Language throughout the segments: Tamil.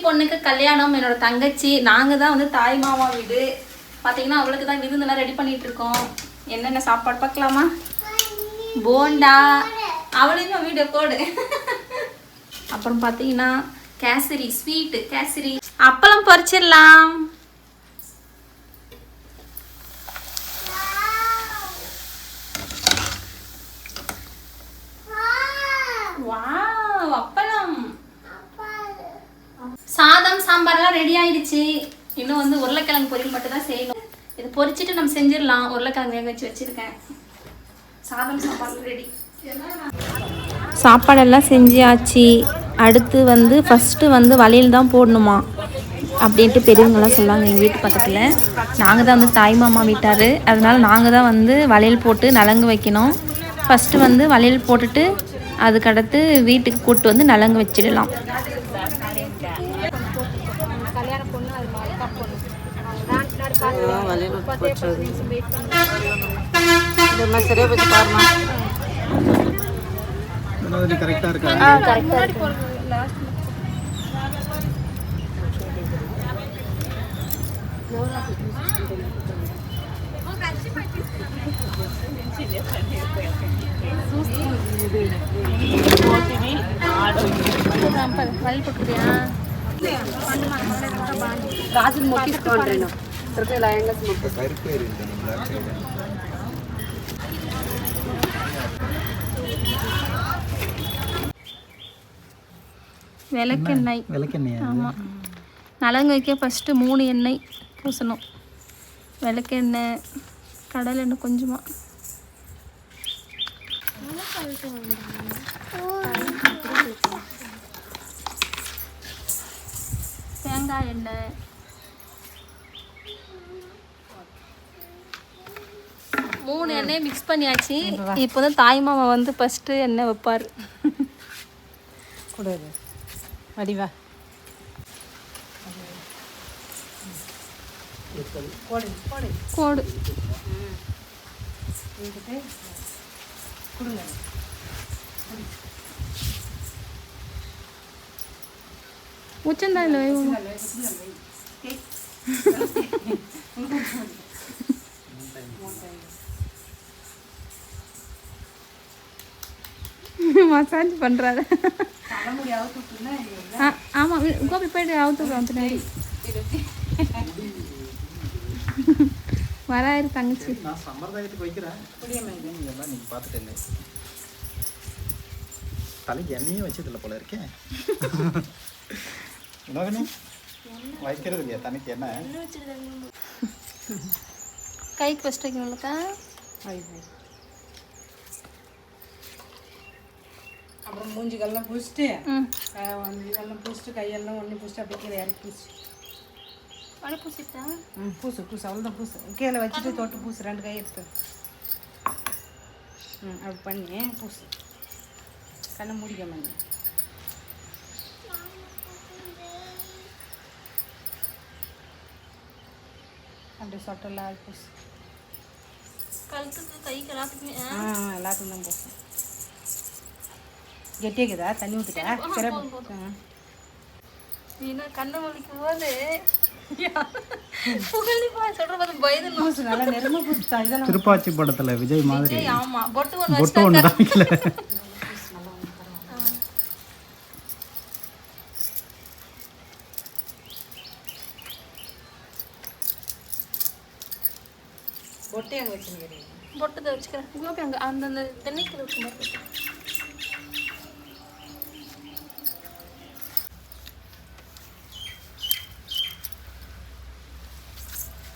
பொண்ணுக்கு கல்யாணம், என்னோட தங்கச்சி. நாங்கள் தான் வந்து தாய் மாமா வீடு. பார்த்தீங்கன்னா அவளுக்கு தான் விருந்தெல்லாம் ரெடி பண்ணிட்டு இருக்கோம். என்னென்ன சாப்பாடு பார்க்கலாமா? போண்டா, அவளையுமே வீடியோ போடு. அப்புறம் பார்த்தீங்கன்னா கேசரி, ஸ்வீட்டு கேசரி. அப்பளம் பொரிச்சிடலாம். அப்பளம், சாதம், சாம்பார்லாம் ரெடி ஆயிடுச்சு. இன்னும் வந்து உருளைக்கிழங்கு பொரியல் மட்டும் தான் செய்யணும். இது பொரிச்சிட்டு நம்ம செஞ்சிடலாம். உருளைக்கிழங்கு வேக வச்சு வச்சிருக்கேன். சாதம், சாம்பார் ரெடி. சாப்பாடெல்லாம் செஞ்சாச்சு. அடுத்து வந்து ஃபஸ்ட்டு வந்து வளையல் தான் போடணுமா அப்படின்ட்டு பெரியவங்களாம் சொல்லுவாங்க எங்கள் வீட்டு பக்கத்தில். நாங்கள் தான் வந்து தாய் மாமா வீட்டார், அதனால் நாங்கள் தான் வந்து வளையல் போட்டு நலங்கு வைக்கணும். ஃபஸ்ட்டு வந்து வளையல் போட்டுட்டு அதுக்கடுத்து வீட்டுக்கு கூப்பிட்டு வந்து நலங்கு வச்சிடலாம். கரெக்டா இருக்கா? கரெக்டா இருக்கு. గాజులు మొక్కించుకోండి నేను తిరుపతి లయంగా விளக்கெண்ணெய். ஆமாம், நலங்கு வைக்க ஃபஸ்ட்டு 3 எண்ணெய் பூசணும். விளக்கெண்ணெய், கடலை எண்ணெய் கொஞ்சமாக, தேங்காய் எண்ணெய், மூணு எண்ணெய் மிக்ஸ் பண்ணியாச்சு. இப்போ தான் தாய் மாமா வந்து ஃபஸ்ட்டு எண்ணெய் வைப்பார். கூடாது வடிவா கோடு கொடுங்க. உச்சந்தாயில் மசாஜ் பண்ணுறாரு. ஆமாம், கோபி போய்ட்டு அவுத்துக்கலாம். வராரு தங்கச்சி. நான் சம்பிரதாயத்துக்கு வைக்கிறேன். நீங்க பார்த்துட்டேன். தலைக்கு எண்ணெயும் வச்சதில்லை போல இருக்கேன். வைக்கிறது இல்லையா தனக்கு என்ன? கைக்கு ஃபஸ்ட் வைக்கணும்லக்கா. அப்புறம் மூஞ்சிக்கெல்லாம் பூசிட்டு இதெல்லாம் பூசிட்டு கையெல்லாம் ஒன்று பூசிட்டு அப்படியே கீழே இறக்கி பூசி வடை பூசிட்டா. பூசு பூசு அவ்வளோதான் பூசு. கீழே வச்சுட்டு தொட்டு பூசு 2 கை எடுத்து. அப்படி பண்ணி பூசு. கண்ணை மூடிக்க மண்ணு. அப்படியே சொட்டெல்லாம் பூசு. கழுத்துக்கு கைக்கு எல்லாத்துக்குமே. எல்லாத்துக்கும் தான் பூசு. கெட்டியாக்குதா? தண்ணி ஊற்றுட்டா? நீனா கண்ணை முடிக்கும் போது புகழிப்பா சொல்ற போது பயந்து பூசு. நல்லா நெருமா பூசுட்டா. இதெல்லாம் திருப்பாச்சி படத்துல விஜய் மாதிரி. ஆமா, பொட்டு ஒன்று தான் வைக்கல. பொட்டை அங்கே வச்சுருக்கிறேன். பொட்டு தான் வச்சுக்கிறேன். கோபி அங்கே அந்தந்த தென்னைக்கில் வச்சு மாதிரி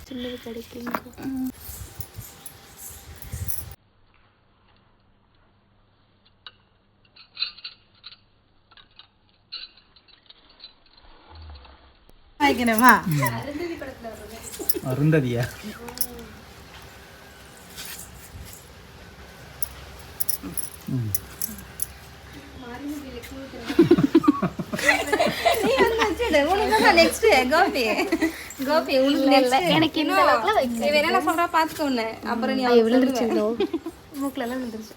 சின்னது கிடைக்கும். வாங்கிக்கணுமா? அருந்ததியா? எனக்கு என்ன சொல்றா பாத்துக்கோன்னு. அப்புறம் நீ விழுந்துருச்சு, மூக்குல எல்லாம் விழுந்துருச்சு.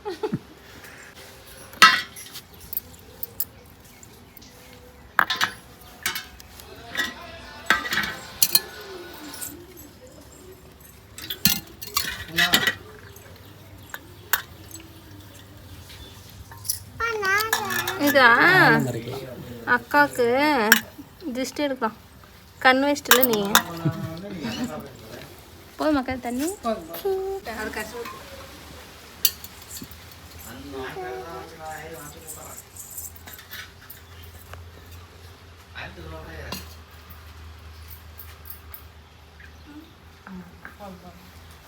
எனக்கா கரைக்கலாம். அக்காவுக்கு திருஷ்டி எடுக்கலாம். கண் வச்சிட்டல நீ போய் மக்கள் தண்ணி அது கஷ்டம்.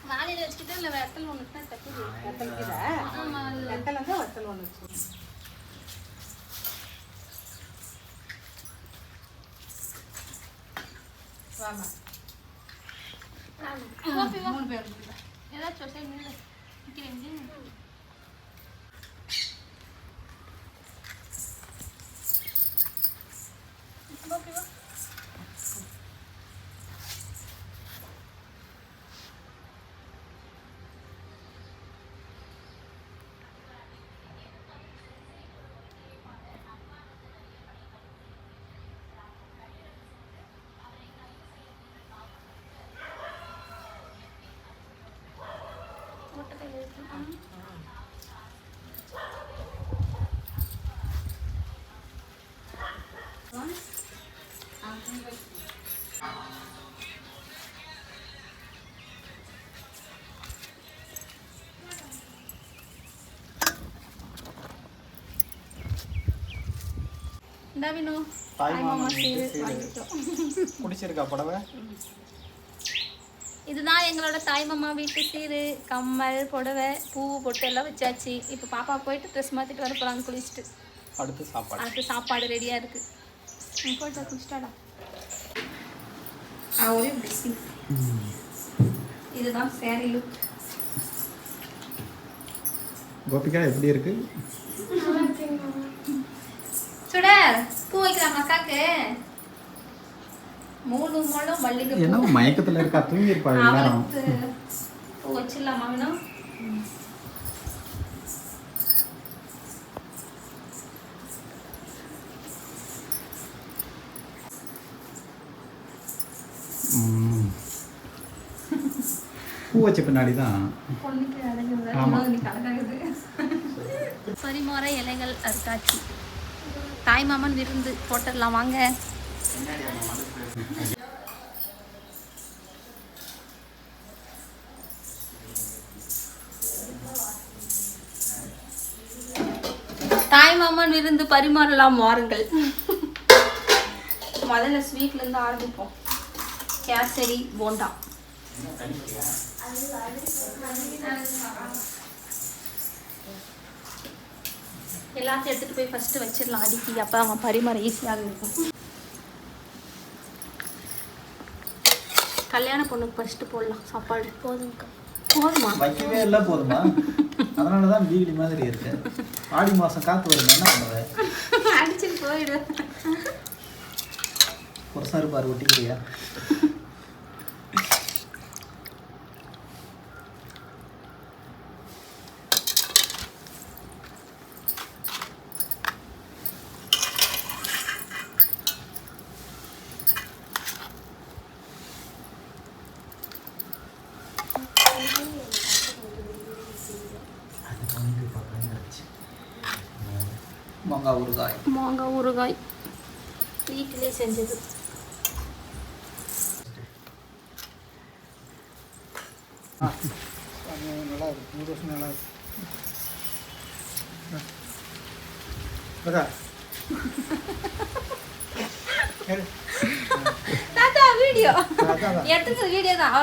வாளியில் வச்சுக்கிட்டு இல்லை வெத்தல் ஒன்று தக்குது. வெத்தல் கீரை வெத்தல் வந்து வெத்தல் ஒன்று வச்சு வாமா 3 பேர் ஏதாச்சும் சரி நில்லு நிற்கிறேன். பிடிச்சிருக்கா புடவை? இதுதான் எங்களோட தாய் மாமா வீட்டு சீரு. கம்மல் புடவை பூ பொட்டு எல்லாம் வச்சாச்சு. இப்போ பாப்பா போயிட்டு ட்ரெஸ் மாற்றிட்டு வர போகிறாங்க குளிச்சுட்டு. அடுத்து சாப்பாடு ரெடியாக இருக்குது. போயிட்டு குளிச்சுட்டாடா. ஒரே பிளஸிங். இதுதான் சேரீ லுக். கோபிகா எப்படி இருக்கு? சுட பூ வைக்கிறாங்க அக்காக்கு. 3 முழம் மல்லிகை என்ன மயக்கத்துல இருக்கா? தூங்கி இருப்பா எல்லாரும். பூ வச்சிடலாமா வேணும்? பூ வச்ச பின்னாடி தான் பரிமாற இலைகள் அறுத்தாச்சு. தாய் மாமன் விருந்து போட்டுடலாம் வாங்க. தாய் மாமன் விருந்து பரிமாறலாம் வாருங்கள். முதல்ல ஸ்வீட்ல இருந்து ஆரம்பிப்போம். கேசரி போண்டா. எல்லாத்தையும் எடுத்துட்டு போய் ஃபர்ஸ்ட் வச்சிடலாம் அடிக்கி. அப்போ அவங்க பரிமாற ஈஸியாக இருக்கும். கல்யாண பொண்ணுக்கு ஃபர்ஸ்ட் போடலாம் சாப்பாடு. போதுமா? வைக்கவே இல்லை போதுமா? அதனால தான் வீடு மாதிரி இருக்கு. ஆடி மாதம் காற்று வருது, என்ன பண்ணுவேன்? அடிச்சுட்டு போயிடு. புரசா இருப்பார் ஒட்டிக்கிறியா? மாங்காய் ஊறுகாய் வீட்டிலே செஞ்சது. நல்லா இருக்கு. 3 வருஷம் நல்லா இருக்கு. வீடியோ எடுத்துக்கிற வீடியோ தான்.